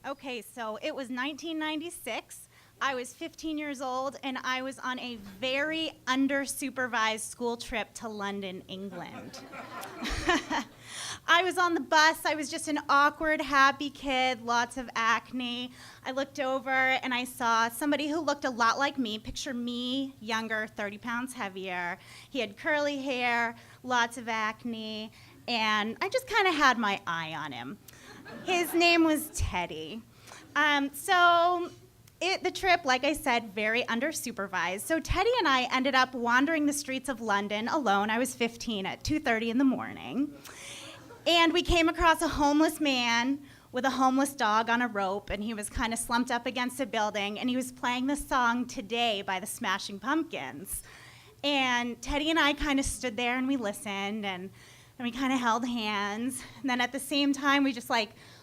Okay, so it was 1996. I was 15 years old, and I was on a very under-supervised school trip to London, England. I was on the bus. I was just an awkward, happy kid, lots of acne. I looked over, and I saw somebody who looked a lot like me. Picture me, younger, 30 pounds heavier. He had curly hair, lots of acne, and I just kind of had my eye on him. His name was Teddy. The trip, like I said, very undersupervised. So Teddy and I ended up wandering the streets of London alone. I was 15 at 2:30 in the morning. And we came across a homeless man with a homeless dog on a rope, and he was kind of slumped up against a building, and he was playing the song Today by the Smashing Pumpkins. And Teddy and I kind of stood there and we listened, and we kind of held hands. And then at the same time, we just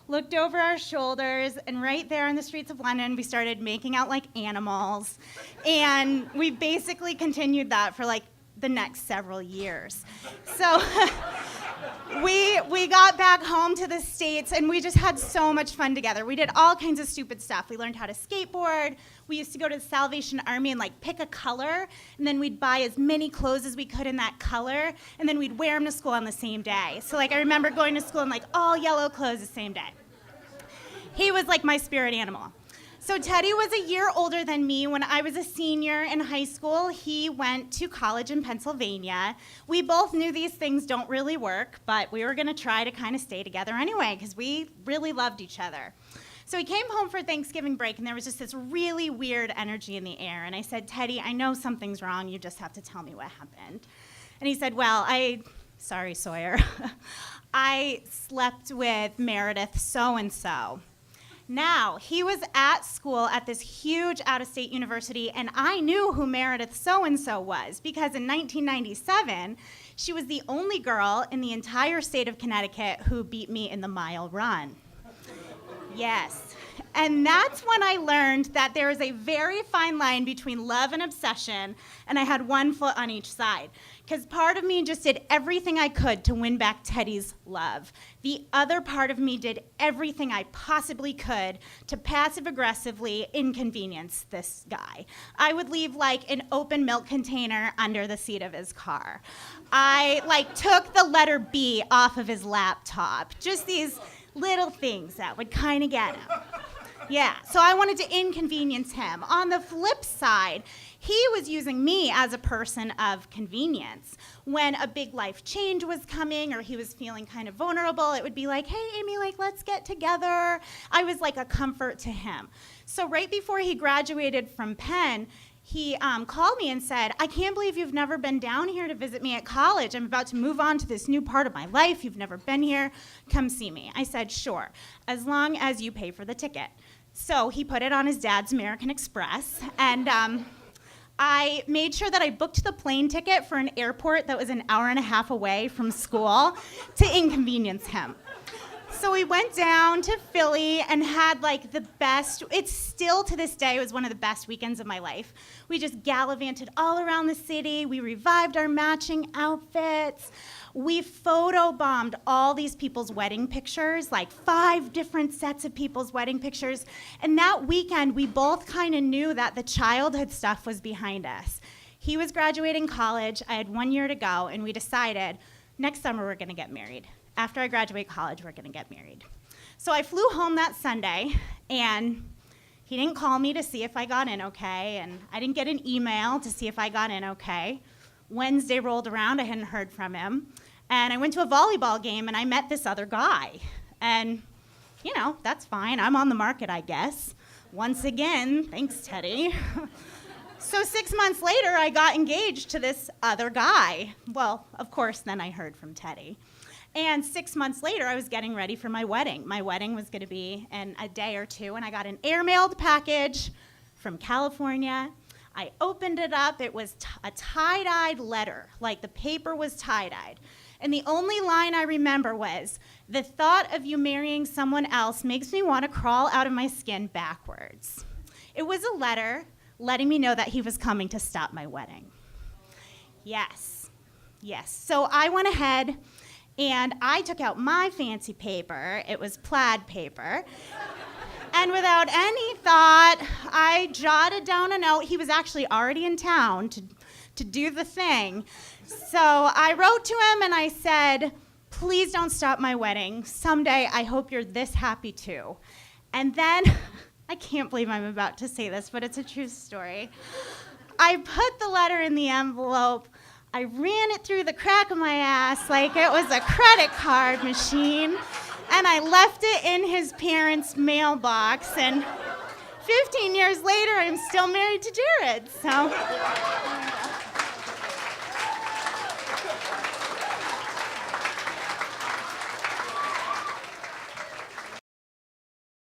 looked over our shoulders, and right there in the streets of London, we started making out like animals. And we basically continued that for the next several years. So we got back home to the States, and we just had so much fun together. We did all kinds of stupid stuff. We learned how to skateboard. We used to go to the Salvation Army and pick a color, and then we'd buy as many clothes as we could in that color, and then we'd wear them to school on the same day. So I remember going to school in all yellow clothes the same day. He was my spirit animal. So Teddy was a year older than me. When I was a senior in high school, he went to college in Pennsylvania. We both knew these things don't really work, but we were going to try to kind of stay together anyway because we really loved each other. So he came home for Thanksgiving break, and there was just this really weird energy in the air. And I said, Teddy, I know something's wrong. You just have to tell me what happened. And he said, well, sorry, Sawyer. I slept with Meredith so-and-so. Now, he was at school at this huge out-of-state university, and I knew who Meredith so-and-so was because in 1997, she was the only girl in the entire state of Connecticut who beat me in the mile run. Yes. And that's when I learned that there is a very fine line between love and obsession, and I had one foot on each side. Because part of me just did everything I could to win back Teddy's love. The other part of me did everything I possibly could to passive-aggressively inconvenience this guy. I would leave an open milk container under the seat of his car. I took the letter B off of his laptop. Just these little things that would kind of get him. Yeah, so I wanted to inconvenience him. On the flip side, he was using me as a person of convenience. When a big life change was coming or he was feeling kind of vulnerable, it would be hey, Amy, let's get together. I was a comfort to him. So right before he graduated from Penn, he called me and said, I can't believe you've never been down here to visit me at college. I'm about to move on to this new part of my life. You've never been here. Come see me. I said, sure, as long as you pay for the ticket. So he put it on his dad's American Express, and I made sure that I booked the plane ticket for an airport that was an hour and a half away from school to inconvenience him. So we went down to Philly and had the best, it's still to this day, it was one of the best weekends of my life. We just gallivanted all around the city. We revived our matching outfits. We photobombed all these people's wedding pictures, 5 different sets of people's wedding pictures. And that weekend, we both kind of knew that the childhood stuff was behind us. He was graduating college. I had 1 year to go, and we decided next summer we're going to get married. After I graduate college, we're going to get married. So I flew home that Sunday, and he didn't call me to see if I got in okay, and I didn't get an email to see if I got in okay. Wednesday rolled around, I hadn't heard from him, and I went to a volleyball game, and I met this other guy. And, that's fine. I'm on the market, I guess. Once again, thanks, Teddy. So 6 months later, I got engaged to this other guy. Well, of course, then I heard from Teddy. And 6 months later, I was getting ready for my wedding. My wedding was going to be in a day or two, and I got an air-mailed package from California. I opened it up. It was a tie-dyed letter, the paper was tie-dyed. And the only line I remember was, the thought of you marrying someone else makes me want to crawl out of my skin backwards. It was a letter letting me know that he was coming to stop my wedding. Yes. So I went ahead and I took out my fancy paper. It was plaid paper. And without any thought, I jotted down a note. He was actually already in town to do the thing. So I wrote to him and I said, please don't stop my wedding. Someday I hope you're this happy too. And then, I can't believe I'm about to say this, but it's a true story. I put the letter in the envelope. I ran it through the crack of my ass like it was a credit card machine. And I left it in his parents' mailbox. And 15 years later, I'm still married to Jared. So.